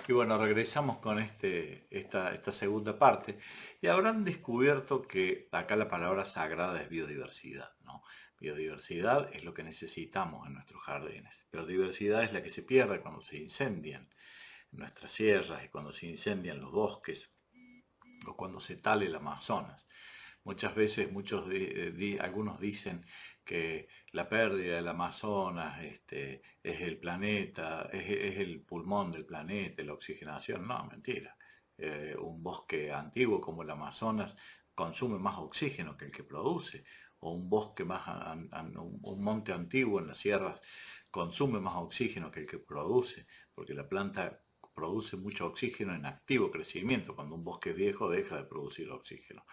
Y bueno, regresamos con esta segunda parte y habrán descubierto que acá la palabra sagrada es biodiversidad, ¿no? Biodiversidad es lo que necesitamos en nuestros jardines. Biodiversidad es la que se pierde cuando se incendian nuestras sierras y cuando se incendian los bosques o cuando se tala el Amazonas. Muchas veces algunos dicen que la pérdida del Amazonas es el planeta, es el pulmón del planeta, la oxigenación. No, mentira. Un bosque antiguo como el Amazonas consume más oxígeno que el que produce, o un bosque un monte antiguo en las sierras consume más oxígeno que el que produce, porque la planta produce mucho oxígeno en activo crecimiento. Cuando un bosque es viejo deja de producir oxígeno.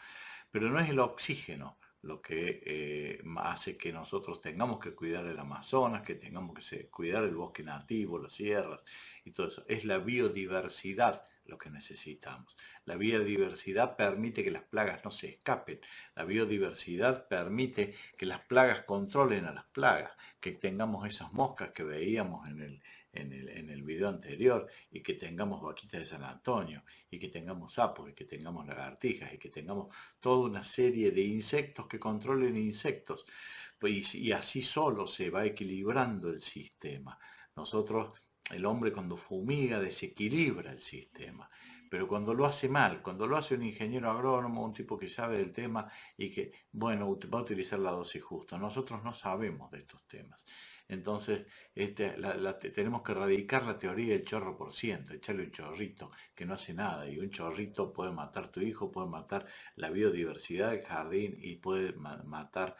Pero no es el oxígeno lo que hace que nosotros tengamos que cuidar el Amazonas, que tengamos que cuidar el bosque nativo, las sierras y todo eso. Es la biodiversidad lo que necesitamos. La biodiversidad permite que las plagas no se escapen. La biodiversidad permite que las plagas controlen a las plagas, que tengamos esas moscas que veíamos en el video anterior, y que tengamos vaquitas de San Antonio, y que tengamos sapos, y que tengamos lagartijas, y que tengamos toda una serie de insectos que controlen insectos. Y así solo se va equilibrando el sistema. El hombre cuando fumiga desequilibra el sistema, pero cuando lo hace mal, cuando lo hace un ingeniero agrónomo, un tipo que sabe del tema y que, bueno, va a utilizar la dosis justa. Nosotros no sabemos de estos temas. Entonces, tenemos que erradicar la teoría del chorro por ciento, echarle un chorrito que no hace nada, y un chorrito puede matar tu hijo, puede matar la biodiversidad del jardín y puede matar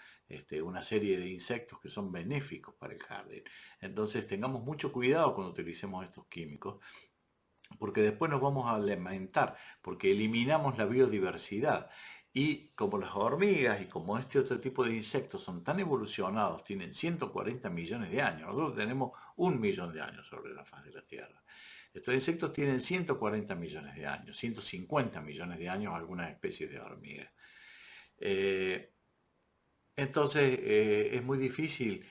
una serie de insectos que son benéficos para el jardín. Entonces tengamos mucho cuidado cuando utilicemos estos químicos, porque después nos vamos a lamentar, porque eliminamos la biodiversidad. Y como las hormigas y como este otro tipo de insectos son tan evolucionados, tienen 140 millones de años, nosotros tenemos 1 millón de años sobre la faz de la Tierra. Estos insectos tienen 140 millones de años, 150 millones de años algunas especies de hormigas. Eh, es muy difícil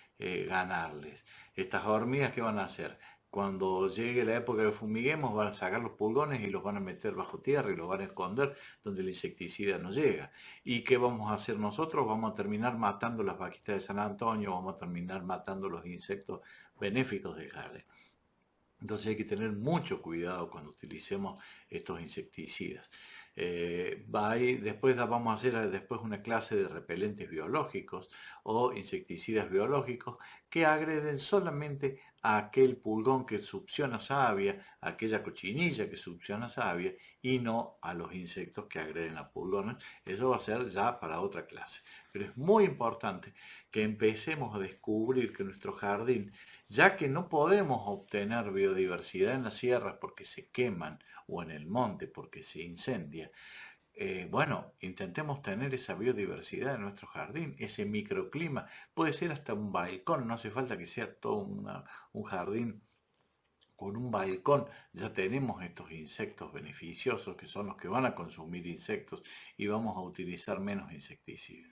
ganarles. Estas hormigas, ¿qué van a hacer? Cuando llegue la época de fumiguemos, van a sacar los pulgones y los van a meter bajo tierra y los van a esconder donde el insecticida no llega. ¿Y qué vamos a hacer nosotros? Vamos a terminar matando las vaquitas de San Antonio, vamos a terminar matando los insectos benéficos del jardín. Entonces hay que tener mucho cuidado cuando utilicemos estos insecticidas. Después vamos a hacer después una clase de repelentes biológicos o insecticidas biológicos que agreden solamente a aquel pulgón que succiona savia, a aquella cochinilla que succiona savia, y no a los insectos que agreden a pulgones. Eso va a ser ya para otra clase. Pero es muy importante que empecemos a descubrir que nuestro jardín, ya que no podemos obtener biodiversidad en las sierras porque se queman o en el monte porque se incendia, bueno, intentemos tener esa biodiversidad en nuestro jardín, ese microclima. Puede ser hasta un balcón, no hace falta que sea todo un jardín con un balcón. Ya tenemos estos insectos beneficiosos que son los que van a consumir insectos, y vamos a utilizar menos insecticidas.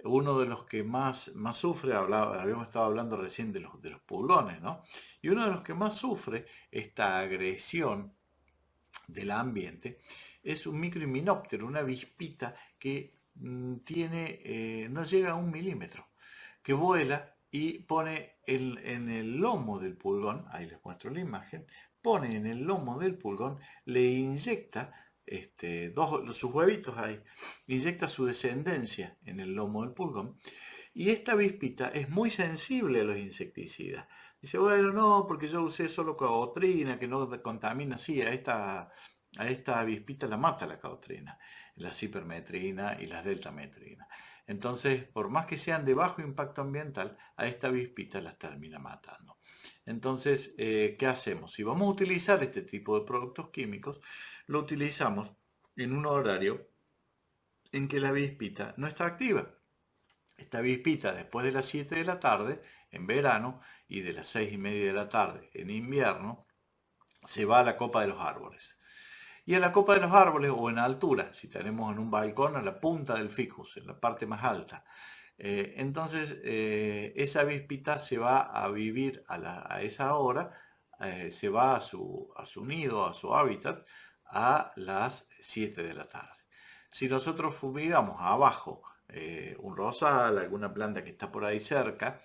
Uno de los que más sufre, habíamos estado hablando recién de los pulgones, ¿no? Y uno de los que más sufre esta agresión del ambiente es un microhimenóptero, una avispita que no llega a 1 milímetro, que vuela y pone en el lomo del pulgón, ahí les muestro la imagen, pone en el lomo del pulgón, le inyecta sus huevitos ahí, inyecta su descendencia en el lomo del pulgón, y esta avispita es muy sensible a los insecticidas. Dice, bueno, no, porque yo usé solo caotrina, que no contamina. Sí, a esta avispita la mata la caotrina, la cipermetrina y las deltametrina. Entonces, por más que sean de bajo impacto ambiental, a esta avispita las termina matando. Entonces, ¿qué hacemos? Si vamos a utilizar este tipo de productos químicos, lo utilizamos en un horario en que la avispita no está activa. Esta avispita, después de las 7 de la tarde, en verano, y de las 6:30 de la tarde, en invierno, se va a la copa de los árboles. Y a la copa de los árboles, o en altura, si tenemos en un balcón, a la punta del ficus, en la parte más alta. Entonces, esa avispita se va a vivir a esa hora se va a su nido, a su hábitat, a las 7 de la tarde. Si nosotros fumigamos abajo un rosal, alguna planta que está por ahí cerca,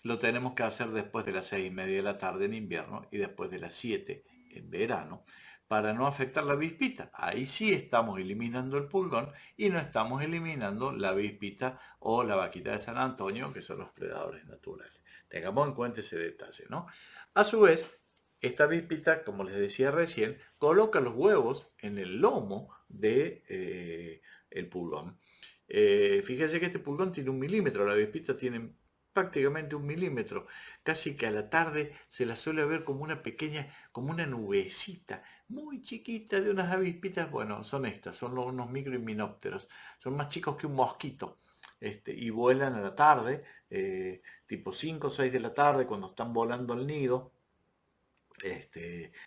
lo tenemos que hacer después de las 6:30 de la tarde en invierno y después de las 7 en verano, para no afectar la avispita. Ahí sí estamos eliminando el pulgón y no estamos eliminando la avispita o la vaquita de San Antonio, que son los predadores naturales. Tengamos en cuenta ese detalle, ¿no? A su vez, esta avispita, como les decía recién, coloca los huevos en el lomo de el pulgón. Fíjense que este pulgón tiene 1 milímetro, la avispita tiene prácticamente 1 milímetro. Casi que a la tarde se la suele ver como una pequeña, como una nubecita muy chiquita de unas avispitas. Bueno, son estas, son unos microhimenópteros. Son más chicos que un mosquito. Y vuelan a la tarde, tipo 5 o 6 de la tarde, cuando están volando al nido.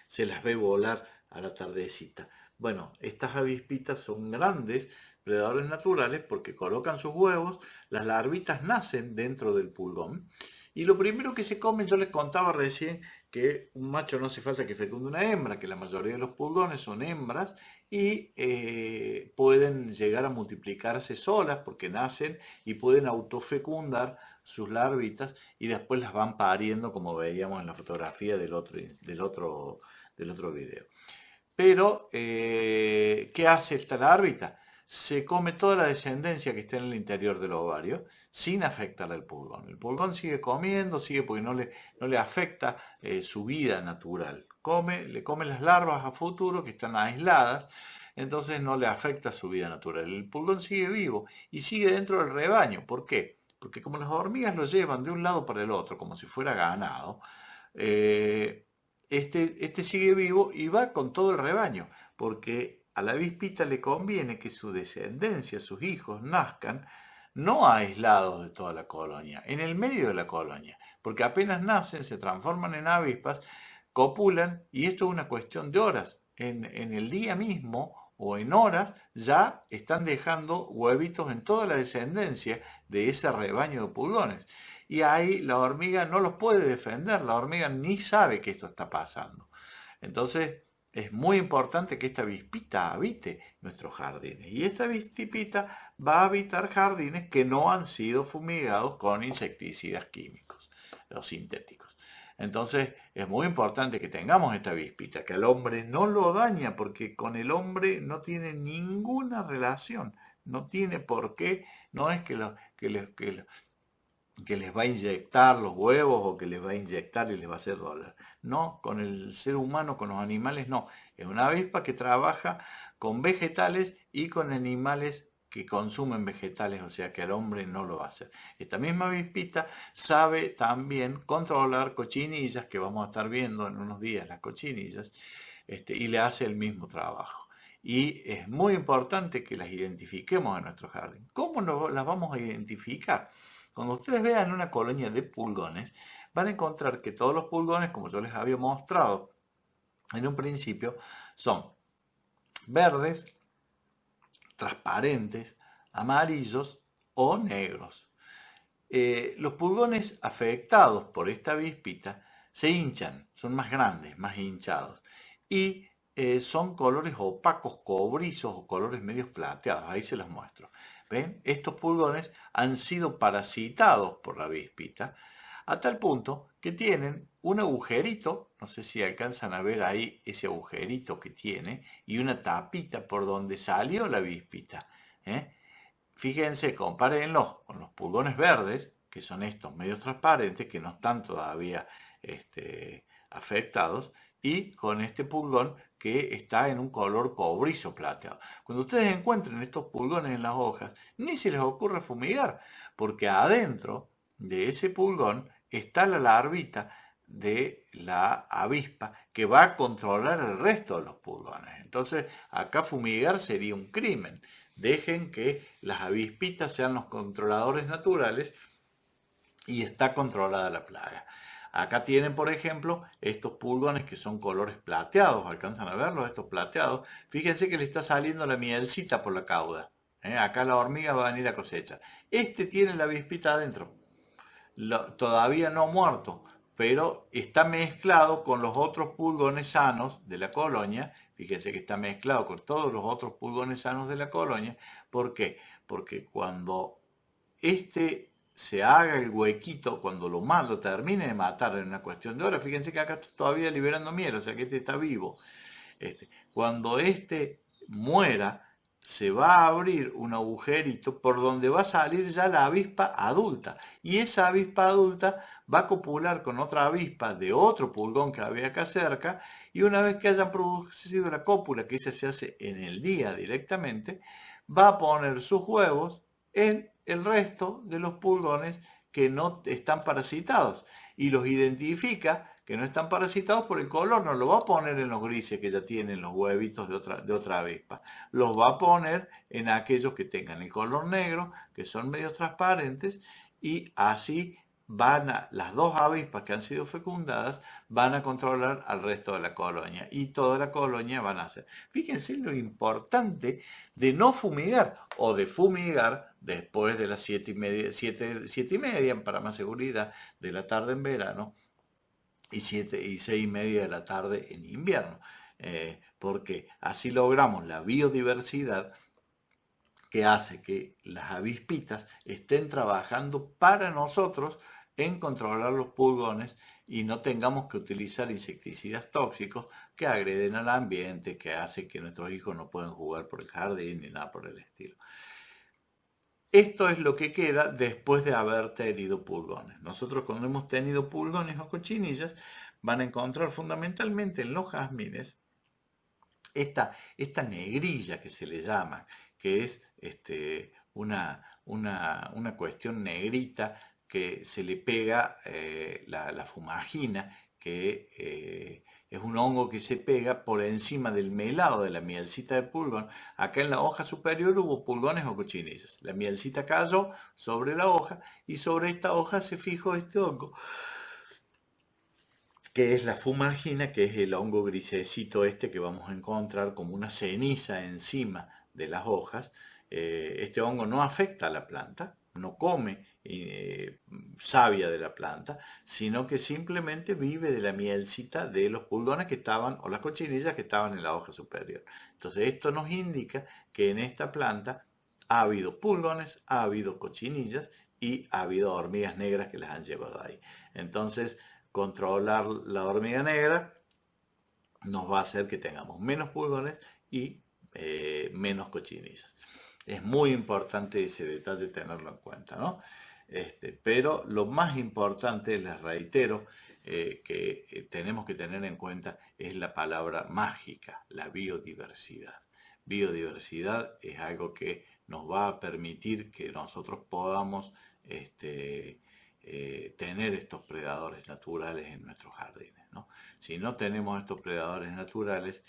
Se las ve volar a la tardecita. Bueno, estas avispitas son grandes predadores naturales porque colocan sus huevos, las larvitas nacen dentro del pulgón y lo primero que se comen, yo les contaba recién que un macho no hace falta que fecunde una hembra, que la mayoría de los pulgones son hembras y pueden llegar a multiplicarse solas porque nacen y pueden autofecundar sus larvitas y después las van pariendo como veíamos en la fotografía del otro video. Pero, ¿qué hace esta larvita? Se come toda la descendencia que está en el interior del ovario sin afectarle al pulgón. El pulgón sigue comiendo, sigue porque no le afecta su vida natural. Le come las larvas a futuro que están aisladas, entonces no le afecta su vida natural. El pulgón sigue vivo y sigue dentro del rebaño. ¿Por qué? Porque como las hormigas lo llevan de un lado para el otro, como si fuera ganado, este sigue vivo y va con todo el rebaño, porque a la avispita le conviene que su descendencia, sus hijos, nazcan no aislados de toda la colonia, en el medio de la colonia, porque apenas nacen, se transforman en avispas, copulan, y esto es una cuestión de horas. En el día mismo o en horas ya están dejando huevitos en toda la descendencia de ese rebaño de pulgones. Y ahí la hormiga no los puede defender, la hormiga ni sabe que esto está pasando. Entonces es muy importante que esta avispita habite nuestros jardines. Y esta avispita va a habitar jardines que no han sido fumigados con insecticidas químicos o sintéticos. Entonces es muy importante que tengamos esta avispita, que al hombre no lo daña, porque con el hombre no tiene ninguna relación, no tiene por qué, no es que les va a inyectar los huevos o que les va a inyectar y les va a hacer doler. No, con el ser humano, con los animales no. Es una avispa que trabaja con vegetales y con animales que consumen vegetales, o sea que al hombre no lo va a hacer. Esta misma avispita sabe también controlar cochinillas, que vamos a estar viendo en unos días las cochinillas, y le hace el mismo trabajo. Y es muy importante que las identifiquemos en nuestro jardín. ¿Cómo las vamos a identificar? Cuando ustedes vean una colonia de pulgones, van a encontrar que todos los pulgones, como yo les había mostrado en un principio, son verdes, transparentes, amarillos o negros. Los pulgones afectados por esta avispita se hinchan, son más grandes, más hinchados y son colores opacos, cobrizos o colores medios plateados. Ahí se los muestro. ¿Ven? Estos pulgones han sido parasitados por la avispita a tal punto que tienen un agujerito, no sé si alcanzan a ver ahí ese agujerito que tiene, y una tapita por donde salió la avispita. Fíjense, compárenlos con los pulgones verdes, que son estos medios transparentes, que no están todavía afectados, y con este pulgón que está en un color cobrizo plateado. Cuando ustedes encuentren estos pulgones en las hojas, ni se les ocurre fumigar, porque adentro de ese pulgón está la larvita de la avispa que va a controlar el resto de los pulgones. Entonces, acá fumigar sería un crimen. Dejen que las avispitas sean los controladores naturales y está controlada la plaga. Acá tienen, por ejemplo, estos pulgones que son colores plateados. ¿Alcanzan a verlos? Estos plateados. Fíjense que le está saliendo la mielcita por la cauda. Acá la hormiga va a venir a cosechar. Este tiene la avispita adentro. Todavía no muerto, pero está mezclado con los otros pulgones sanos de la colonia. Fíjense que está mezclado con todos los otros pulgones sanos de la colonia. ¿Por qué? Porque cuando este se haga el huequito, cuando lo termine de matar en una cuestión de horas, fíjense que acá está todavía liberando miel, o sea que este está vivo. Cuando este muera, se va a abrir un agujerito por donde va a salir ya la avispa adulta. Y esa avispa adulta va a copular con otra avispa de otro pulgón que había acá cerca. Y una vez que hayan producido la cópula, que esa se hace en el día directamente, va a poner sus huevos en el resto de los pulgones que no están parasitados. Y los identifica que no están parasitados por el color, no lo va a poner en los grises que ya tienen los huevitos de otra avispa, los va a poner en aquellos que tengan el color negro, que son medio transparentes, y así las dos avispas que han sido fecundadas van a controlar al resto de la colonia y toda la colonia van a hacer. Fíjense lo importante de no fumigar o de fumigar después de las 7:30 para más seguridad de la tarde en verano y 6:30 de la tarde en invierno, porque así logramos la biodiversidad que hace que las avispitas estén trabajando para nosotros en controlar los pulgones y no tengamos que utilizar insecticidas tóxicos que agreden al ambiente, que hace que nuestros hijos no puedan jugar por el jardín ni nada por el estilo. Esto es lo que queda después de haber tenido pulgones. Nosotros cuando hemos tenido pulgones o cochinillas van a encontrar fundamentalmente en los jazmines esta negrilla que se le llama, que es una cuestión negrita que se le pega la fumagina, que es un hongo que se pega por encima del melado de la mielcita de pulgón. Acá en la hoja superior hubo pulgones o cochinillas. La mielcita cayó sobre la hoja y sobre esta hoja se fijó este hongo, que es la fumagina, que es el hongo grisecito que vamos a encontrar como una ceniza encima de las hojas. Este hongo no afecta a la planta, no come savia de la planta, sino que simplemente vive de la mielcita de los pulgones que estaban, o las cochinillas que estaban en la hoja superior. Entonces esto nos indica que en esta planta ha habido pulgones, ha habido cochinillas y ha habido hormigas negras que las han llevado ahí. Entonces, controlar la hormiga negra nos va a hacer que tengamos menos pulgones y menos cochinillas. Es muy importante ese detalle tenerlo en cuenta, ¿no? Pero lo más importante, les reitero, que tenemos que tener en cuenta es la palabra mágica, la biodiversidad. Biodiversidad es algo que nos va a permitir que nosotros podamos tener estos predadores naturales en nuestros jardines, ¿no? Si no tenemos estos predadores naturales,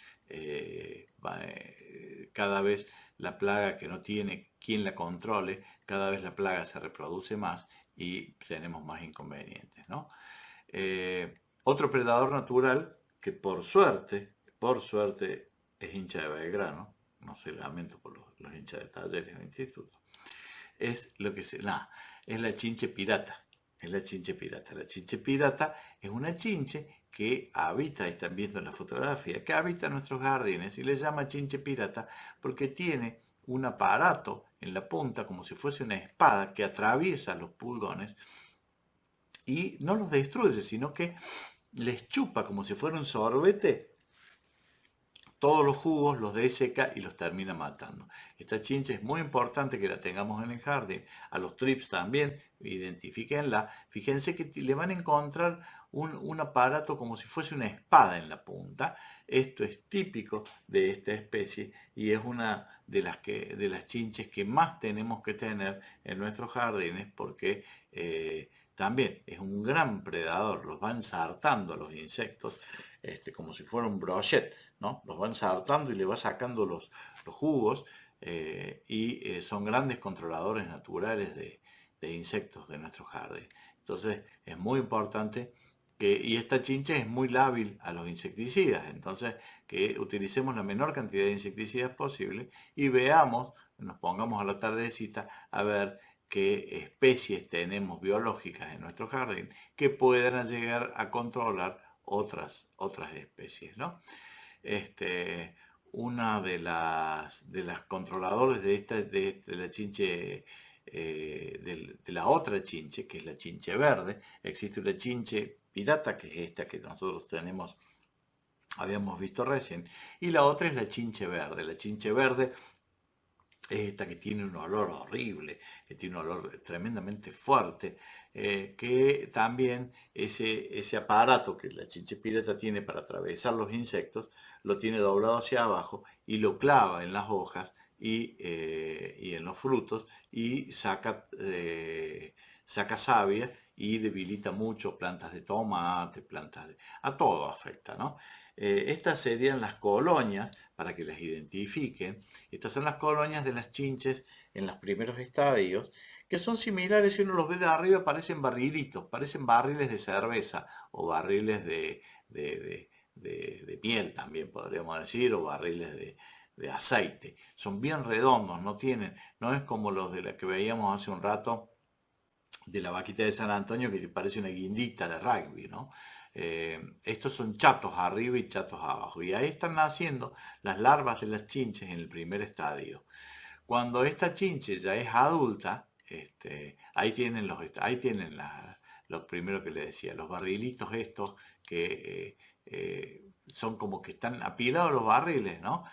cada vez la plaga que no tiene quien la controle, cada vez la plaga se reproduce más y tenemos más inconvenientes, ¿no? Otro predador natural que por suerte es hincha de Belgrano, no sé, lamento por los hinchas de Talleres o Instituto, es la chinche pirata. Es la chinche pirata. La chinche pirata es una chinche que habita, ahí están viendo en la fotografía, que habita en nuestros jardines y le llama chinche pirata porque tiene un aparato en la punta como si fuese una espada que atraviesa los pulgones y no los destruye, sino que les chupa como si fuera un sorbete todos los jugos, los deseca y los termina matando. Esta chinche es muy importante que la tengamos en el jardín. A los trips también, identifíquenla. Fíjense que le van a encontrar un aparato como si fuese una espada en la punta. Esto es típico de esta especie y es una de las chinches que más tenemos que tener en nuestros jardines porque también es un gran predador. Los van ensartando los insectos como si fuera un brochet, ¿no? Los va ensartando y le va sacando los jugos y son grandes controladores naturales de insectos de nuestro jardín. Entonces es muy importante y esta chinche es muy lábil a los insecticidas, entonces que utilicemos la menor cantidad de insecticidas posible y veamos, nos pongamos a la tardecita a ver qué especies tenemos biológicas en nuestro jardín que puedan llegar a controlar otras especies, ¿no? Una de las controladores de la chinche, de la otra chinche, que es la chinche verde, existe una chinche pirata, que es esta que nosotros habíamos visto recién, y la otra es la chinche verde. La chinche verde es esta que tiene un olor horrible, que tiene un olor tremendamente fuerte, que también ese aparato que la chinche pirata tiene para atravesar los insectos, lo tiene doblado hacia abajo y lo clava en las hojas y en los frutos y saca savia y debilita mucho plantas de tomate, a todo afecta, ¿no? Estas serían las colonias, para que las identifiquen. Estas son las colonias de las chinches en los primeros estadios, que son similares, si uno los ve de arriba, parecen barrilitos, parecen barriles de cerveza o barriles de miel también podríamos decir, o barriles de aceite. Son bien redondos, no es como los de la que veíamos hace un rato de la vaquita de San Antonio, que parece una guindita de rugby, ¿no? Estos son chatos arriba y chatos abajo, y ahí están naciendo las larvas de las chinches en el primer estadio. Cuando esta chinche ya es adulta, ahí tienen lo primero que le decía, los barrilitos estos que son como que están apilados los barriles, ¿no?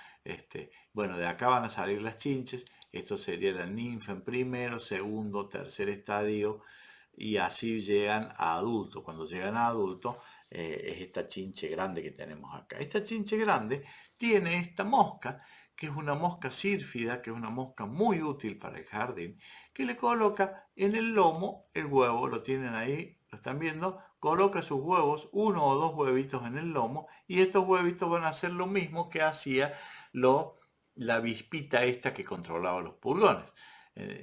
Bueno, de acá van a salir las chinches. Esto sería la ninfa en primero, segundo, tercer estadio, y así llegan a adulto. Cuando llegan a adulto, es esta chinche grande que tenemos acá. Esta chinche grande tiene esta mosca, que es una mosca sírfida, que es una mosca muy útil para el jardín, que le coloca en el lomo el huevo, lo tienen ahí, lo están viendo, coloca sus huevos, uno o dos huevitos en el lomo, y estos huevitos van a hacer lo mismo que hacía la avispita esta que controlaba los pulgones.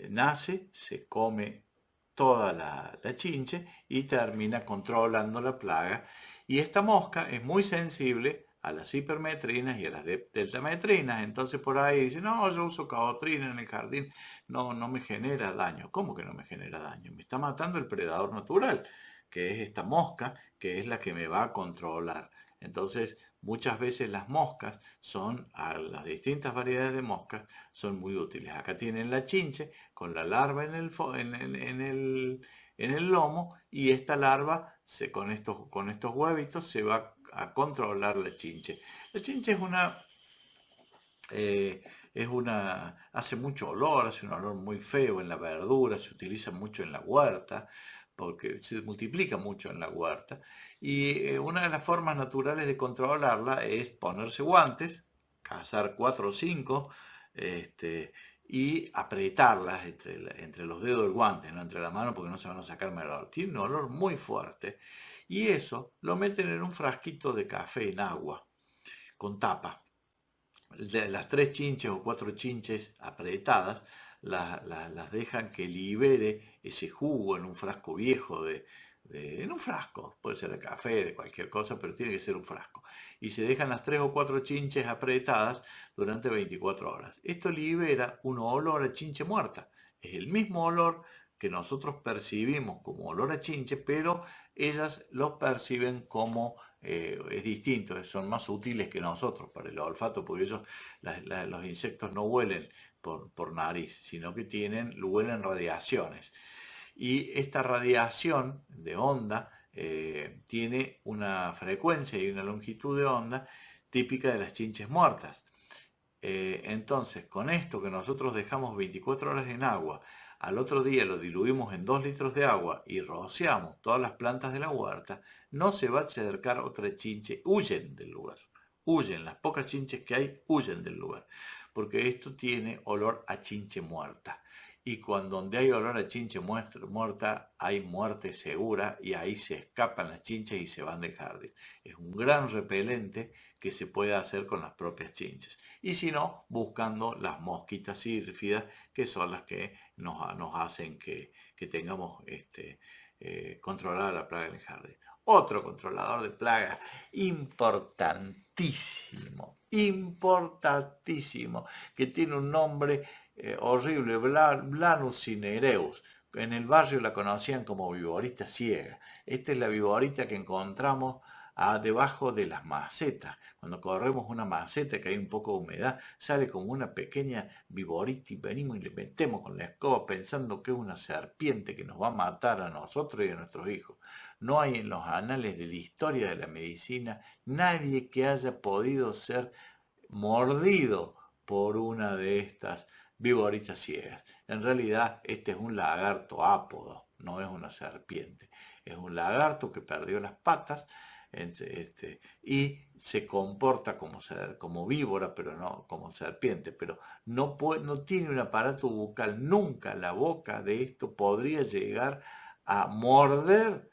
Nace, se come toda la chinche y termina controlando la plaga. Y esta mosca es muy sensible a las hipermetrinas y a las deltametrinas. Entonces por ahí dice, no, yo uso cabotrina en el jardín, no me genera daño. ¿Cómo que no me genera daño? Me está matando el predador natural, que es esta mosca, que es la que me va a controlar. Entonces, muchas veces las moscas las distintas variedades de moscas son muy útiles. Acá tienen la chinche con la larva en el lomo, y esta larva con estos huevitos se va a controlar la chinche. La chinche hace mucho olor, hace un olor muy feo en la verdura, se utiliza mucho en la huerta, porque se multiplica mucho en la huerta. Y una de las formas naturales de controlarla es ponerse guantes, cazar 4 o 5, y apretarlas entre los dedos del guante, no entre la mano, porque no se van a sacar mal olor. Tiene un olor muy fuerte. Y eso lo meten en un frasquito de café en agua, con tapa. Las 3 chinches o 4 chinches apretadas, las dejan que libere ese jugo en un frasco viejo, en un frasco, puede ser de café, de cualquier cosa, pero tiene que ser un frasco. Y se dejan las 3 o 4 chinches apretadas durante 24 horas. Esto libera un olor a chinche muerta. Es el mismo olor que nosotros percibimos como olor a chinche, pero ellas lo perciben como es distinto, son más útiles que nosotros para el olfato, porque los insectos no huelen por nariz, sino que huelen radiaciones. Y esta radiación de onda tiene una frecuencia y una longitud de onda típica de las chinches muertas. Entonces, con esto que nosotros dejamos 24 horas en agua, al otro día lo diluimos en 2 litros de agua y rociamos todas las plantas de la huerta, no se va a acercar otra chinche, huyen del lugar. Huyen, las pocas chinches que hay huyen del lugar, porque esto tiene olor a chinche muerta. Y donde hay olor a chinche muerta, hay muerte segura, y ahí se escapan las chinches y se van del jardín. Es un gran repelente que se puede hacer con las propias chinches. Y si no, buscando las mosquitas sírfidas, que son las que nos hacen que tengamos controlada la plaga en el jardín. Otro controlador de plagas importantísimo, que tiene un nombre horrible, Blanus cinereus. En el barrio la conocían como viborita ciega. Esta es la viborita que encontramos debajo de las macetas. Cuando corremos una maceta que hay un poco de humedad, sale como una pequeña viborita y venimos y le metemos con la escoba pensando que es una serpiente que nos va a matar a nosotros y a nuestros hijos. No hay en los anales de la historia de la medicina nadie que haya podido ser mordido por una de estas viboritas ciegas. En realidad este es un lagarto ápodo, no es una serpiente. Es un lagarto que perdió las patas y se comporta como víbora, pero no como serpiente. Pero no tiene un aparato bucal. Nunca la boca de esto podría llegar a morder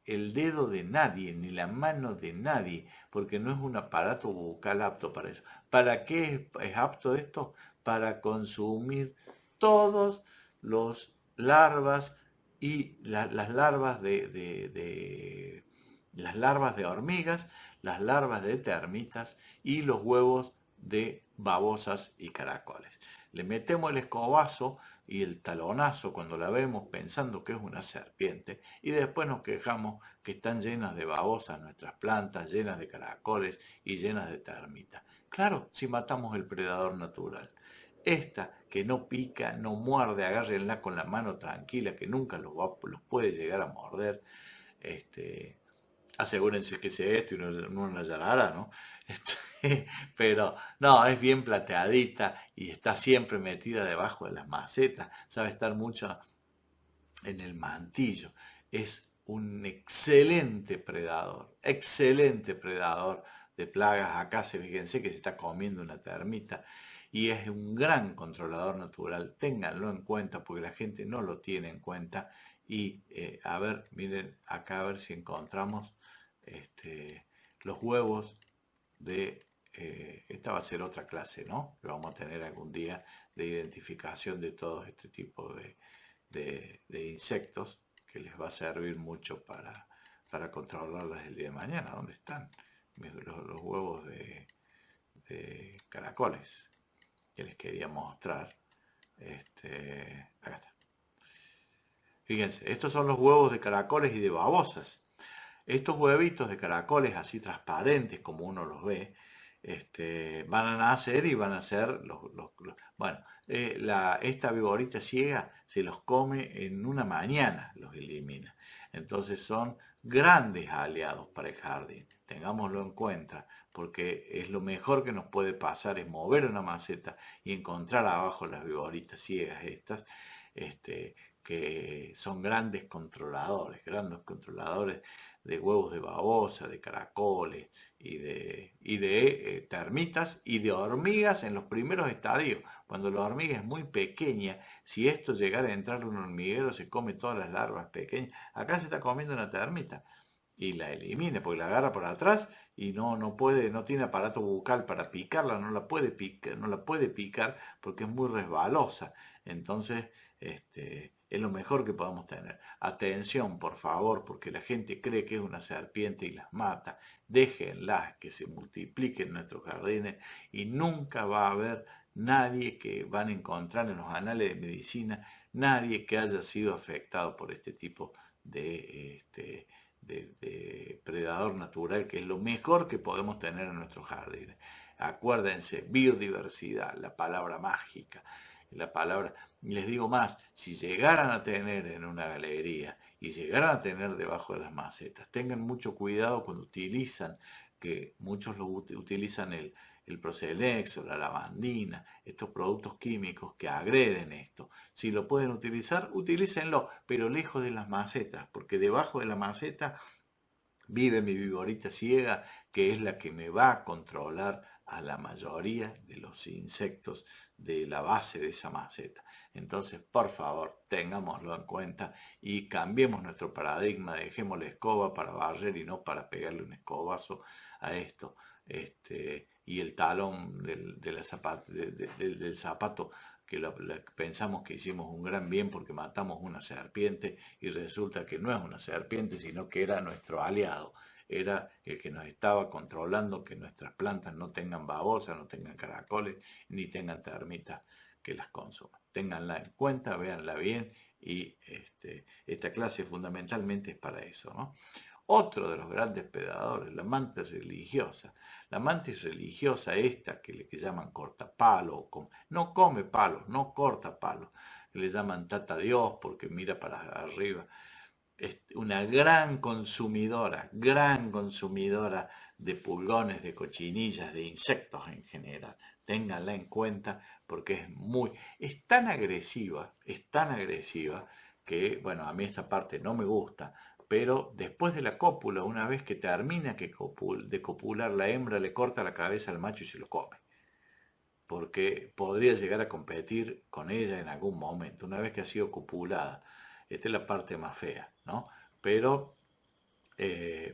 el dedo de nadie, ni la mano de nadie, porque no es un aparato bucal apto para eso. ¿Para qué es apto esto? Para consumir todos los larvas y las larvas las larvas de hormigas, las larvas de termitas y los huevos de babosas y caracoles. Le metemos el escobazo y el talonazo cuando la vemos pensando que es una serpiente y después nos quejamos que están llenas de babosas nuestras plantas, llenas de caracoles y llenas de termitas. Claro, si matamos el predador natural. Esta que no pica, no muerde, agárrenla con la mano tranquila, que nunca los puede llegar a morder. Asegúrense que sea esto y no una yarara, ¿no? Pero no, es bien plateadita y está siempre metida debajo de las macetas, sabe estar mucho en el mantillo. Es un excelente predador de plagas. Acá fíjense que se está comiendo una termita y es un gran controlador natural. Ténganlo en cuenta porque la gente no lo tiene en cuenta. Y a ver, miren acá a ver si encontramos los huevos de... esta va a ser otra clase, ¿no? Que vamos a tener algún día de identificación de todo este tipo de insectos que les va a servir mucho para controlarlas el día de mañana. ¿Dónde están los huevos de caracoles que les quería mostrar? Acá está. Fíjense, estos son los huevos de caracoles y de babosas. Estos huevitos de caracoles así transparentes como uno los ve, van a nacer y van a ser bueno, esta viborita ciega se los come en una mañana, los elimina. Entonces son grandes aliados para el jardín. Tengámoslo en cuenta, porque es lo mejor que nos puede pasar, es mover una maceta y encontrar abajo las viboritas ciegas estas, que son grandes controladores de huevos de babosa, de caracoles y de termitas y de hormigas en los primeros estadios. Cuando la hormiga es muy pequeña, si esto llegara a entrar en un hormiguero, se come todas las larvas pequeñas. Acá se está comiendo una termita y la elimina porque la agarra por atrás y no puede, no tiene aparato bucal para picarla, no la puede picar porque es muy resbalosa. Entonces, es lo mejor que podemos tener. Atención, por favor, porque la gente cree que es una serpiente y las mata. Déjenlas que se multipliquen en nuestros jardines y nunca va a haber nadie que van a encontrar en los anales de medicina, nadie que haya sido afectado por este tipo de predador natural, que es lo mejor que podemos tener en nuestros jardines. Acuérdense, biodiversidad, la palabra mágica. La palabra, les digo más, si llegaran a tener en una galería y llegaran a tener debajo de las macetas, tengan mucho cuidado cuando utilizan, que muchos utilizan el Proselex o la lavandina, estos productos químicos que agreden esto. Si lo pueden utilizar, utilícenlo, pero lejos de las macetas, porque debajo de la maceta vive mi viborita ciega, que es la que me va a controlar a la mayoría de los insectos de la base de esa maceta. Entonces, por favor, tengámoslo en cuenta y cambiemos nuestro paradigma, dejemos la escoba para barrer y no para pegarle un escobazo a esto. Y el talón del zapato, que pensamos que hicimos un gran bien porque matamos una serpiente y resulta que no es una serpiente, sino que era nuestro aliado. Era el que nos estaba controlando que nuestras plantas no tengan babosa, no tengan caracoles, ni tengan termitas que las consuman. Ténganla en cuenta, véanla bien y esta clase fundamentalmente es para eso, ¿no? Otro de los grandes predadores, la mantis religiosa. La mantis religiosa esta que llaman cortapalo, no come palos, no corta palos, le llaman tata Dios porque mira para arriba. Es una gran consumidora de pulgones, de cochinillas, de insectos en general. Ténganla en cuenta porque es tan agresiva que, bueno, a mí esta parte no me gusta, pero después de la cópula, una vez que termina de copular, la hembra le corta la cabeza al macho y se lo come. Porque podría llegar a competir con ella en algún momento, una vez que ha sido copulada. Esta es la parte más fea, ¿no? Pero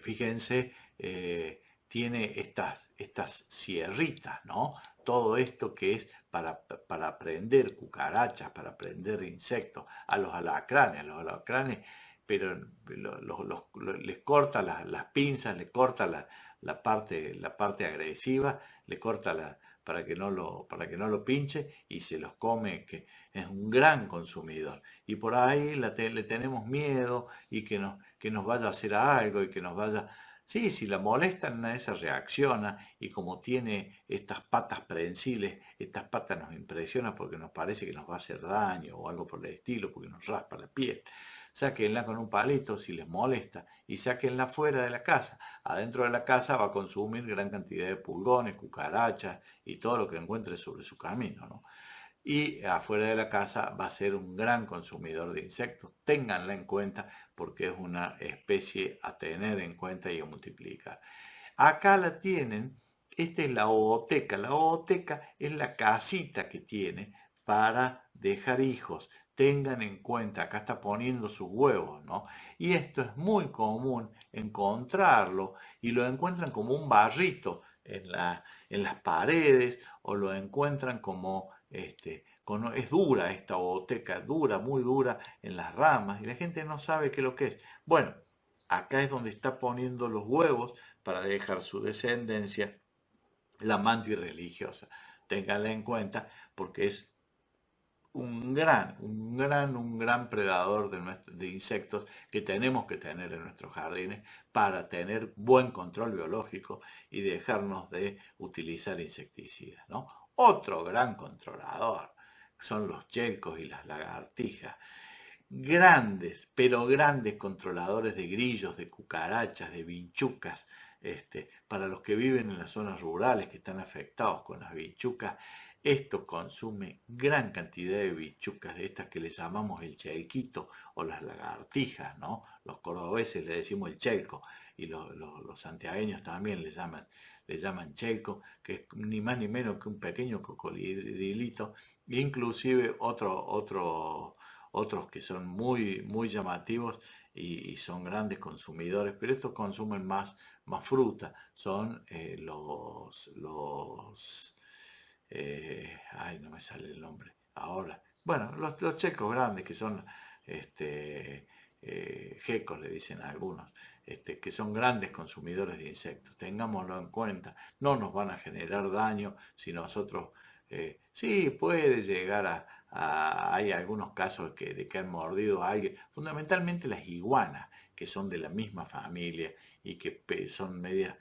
fíjense, tiene estas sierritas, ¿no? Todo esto que es para prender cucarachas, para prender insectos, a los alacranes, pero les corta las pinzas, les corta la parte agresiva, les corta para que no lo pinche y se los come, que es un gran consumidor. Y por ahí le tenemos miedo y que nos vaya a hacer algo y que nos vaya... Sí, si la molestan, esa reacciona y como tiene estas patas prensiles, estas patas nos impresionan porque nos parece que nos va a hacer daño o algo por el estilo, porque nos raspa la piel. Sáquenla con un palito si les molesta y sáquenla fuera de la casa. Adentro de la casa va a consumir gran cantidad de pulgones, cucarachas y todo lo que encuentre sobre su camino, ¿no? Y afuera de la casa va a ser un gran consumidor de insectos. Ténganla en cuenta porque es una especie a tener en cuenta y a multiplicar. Acá la tienen, esta es la ooteca. La ooteca es la casita que tiene para dejar hijos. Tengan en cuenta, acá está poniendo sus huevos, ¿no? Y esto es muy común encontrarlo y lo encuentran como un barrito en las paredes o lo encuentran como es dura esta boteca, dura, muy dura en las ramas y la gente no sabe qué es lo que es. Bueno, acá es donde está poniendo los huevos para dejar su descendencia, la mantis religiosa. Ténganla en cuenta porque es un gran predador de insectos que tenemos que tener en nuestros jardines para tener buen control biológico y dejarnos de utilizar insecticidas, ¿no? Otro gran controlador son los chelcos y las lagartijas. Grandes, pero grandes controladores de grillos, de cucarachas, de vinchucas. Para los que viven en las zonas rurales que están afectados con las vinchucas, esto consume gran cantidad de bichucas, de estas que le llamamos el chelquito o las lagartijas, ¿no? Los cordobeses le decimos el chelco y los santiagueños también le llaman chelco, que es ni más ni menos que un pequeño cocodrilito, inclusive otros que son muy llamativos y son grandes consumidores, pero estos consumen más fruta, son ay, no me sale el nombre ahora. Bueno, los checos grandes que son gecos, le dicen a algunos, que son grandes consumidores de insectos. Tengámoslo en cuenta, no nos van a generar daño si nosotros... sí, puede llegar hay algunos casos de que han mordido a alguien, fundamentalmente las iguanas, que son de la misma familia y que son medias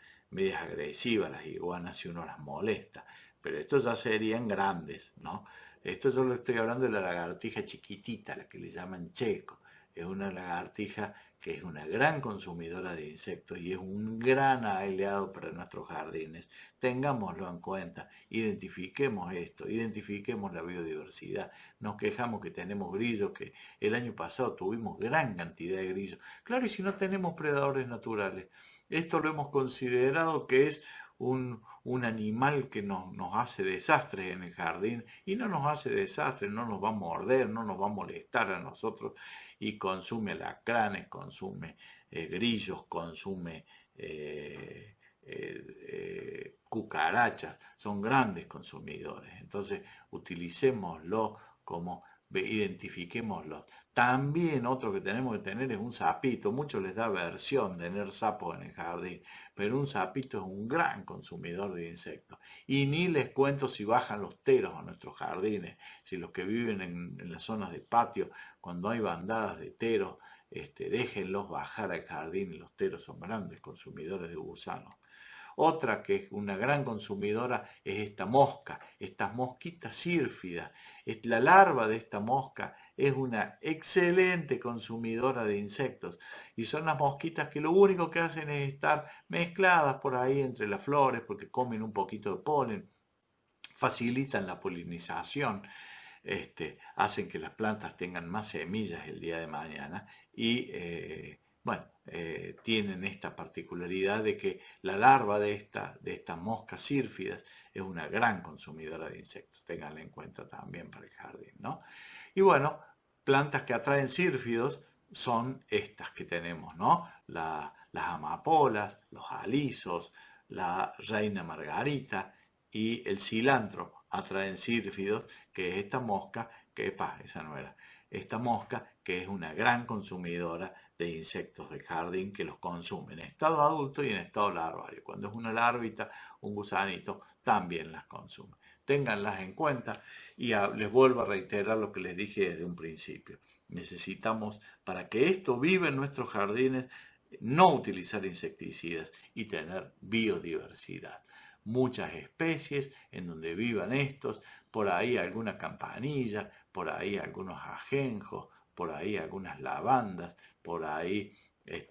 agresivas las iguanas si uno las molesta. Pero estos ya serían grandes, ¿no? Esto yo lo estoy hablando de la lagartija chiquitita, la que le llaman checo. Es una lagartija que es una gran consumidora de insectos y es un gran aliado para nuestros jardines. Tengámoslo en cuenta, identifiquemos esto, identifiquemos la biodiversidad. Nos quejamos que tenemos grillos, que el año pasado tuvimos gran cantidad de grillos. Claro, y si no tenemos predadores naturales, esto lo hemos considerado que es un animal que nos hace desastres en el jardín y no nos hace desastres, no nos va a morder, no nos va a molestar a nosotros y consume alacranes, consume grillos, consume cucarachas, son grandes consumidores. Entonces utilicémoslo como identifiquémoslos. También otro que tenemos que tener es un sapito. Muchos les da aversión tener sapos en el jardín, pero un sapito es un gran consumidor de insectos. Y ni les cuento si bajan los teros a nuestros jardines, si los que viven en las zonas de patio, cuando hay bandadas de teros, déjenlos bajar al jardín, y los teros son grandes consumidores de gusanos. Otra que es una gran consumidora es esta mosca, estas mosquitas sírfidas. La larva de esta mosca es una excelente consumidora de insectos y son las mosquitas que lo único que hacen es estar mezcladas por ahí entre las flores porque comen un poquito de polen, facilitan la polinización. Hacen que las plantas tengan más semillas el día de mañana y tienen esta particularidad de que la larva de estas moscas sírfidas es una gran consumidora de insectos. Ténganla en cuenta también para el jardín, ¿no? Y bueno, plantas que atraen sírfidos son estas que tenemos, ¿no? Las amapolas, los alisos, la reina margarita y el cilantro atraen sírfidos, que es esta mosca, esa no era, esta mosca que es una gran consumidora de insectos del jardín que los consume en estado adulto y en estado larvario. Cuando es una larvita, un gusanito, también las consume. Ténganlas en cuenta y les vuelvo a reiterar lo que les dije desde un principio. Necesitamos, para que esto viva en nuestros jardines, no utilizar insecticidas y tener biodiversidad. Muchas especies en donde vivan estos, por ahí alguna campanilla, por ahí algunos ajenjos, por ahí algunas lavandas, por ahí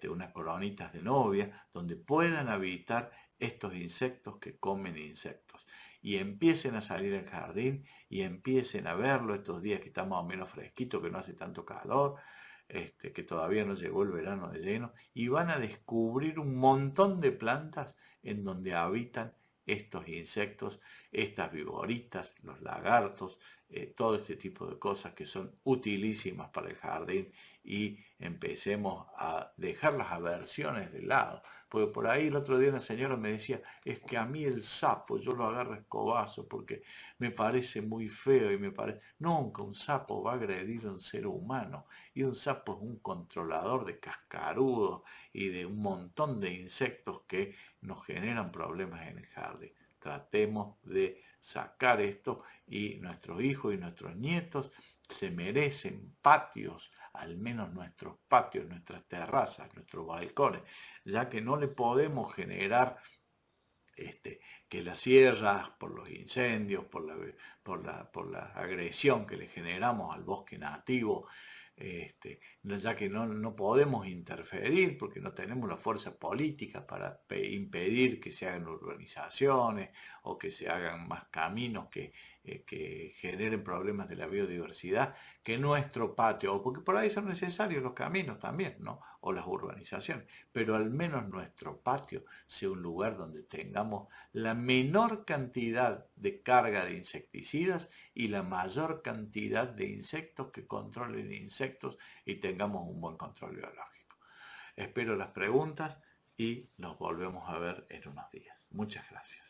unas coronitas de novia, donde puedan habitar estos insectos que comen insectos. Y empiecen a salir al jardín y empiecen a verlo estos días que está más o menos fresquito, que no hace tanto calor, que todavía no llegó el verano de lleno, y van a descubrir un montón de plantas en donde habitan estos insectos, estas viboritas, los lagartos, todo este tipo de cosas que son utilísimas para el jardín y empecemos a dejar las aversiones de lado. Porque por ahí el otro día una señora me decía, es que a mí el sapo yo lo agarro a escobazo porque me parece muy feo y me parece... Nunca un sapo va a agredir a un ser humano y un sapo es un controlador de cascarudos y de un montón de insectos que nos generan problemas en el jardín. Tratemos de sacar esto y nuestros hijos y nuestros nietos se merecen patios, al menos nuestros patios, nuestras terrazas, nuestros balcones, ya que no le podemos generar que las sierras, por los incendios, por la agresión que le generamos al bosque nativo, ya que no podemos interferir porque no tenemos la fuerza política para impedir que se hagan urbanizaciones o que se hagan más caminos que generen problemas de la biodiversidad, que nuestro patio, o porque por ahí son necesarios los caminos también, ¿no? O las urbanizaciones, pero al menos nuestro patio sea un lugar donde tengamos la menor cantidad de carga de insecticidas y la mayor cantidad de insectos que controlen insectos y tengamos un buen control biológico. Espero las preguntas y nos volvemos a ver en unos días. Muchas gracias.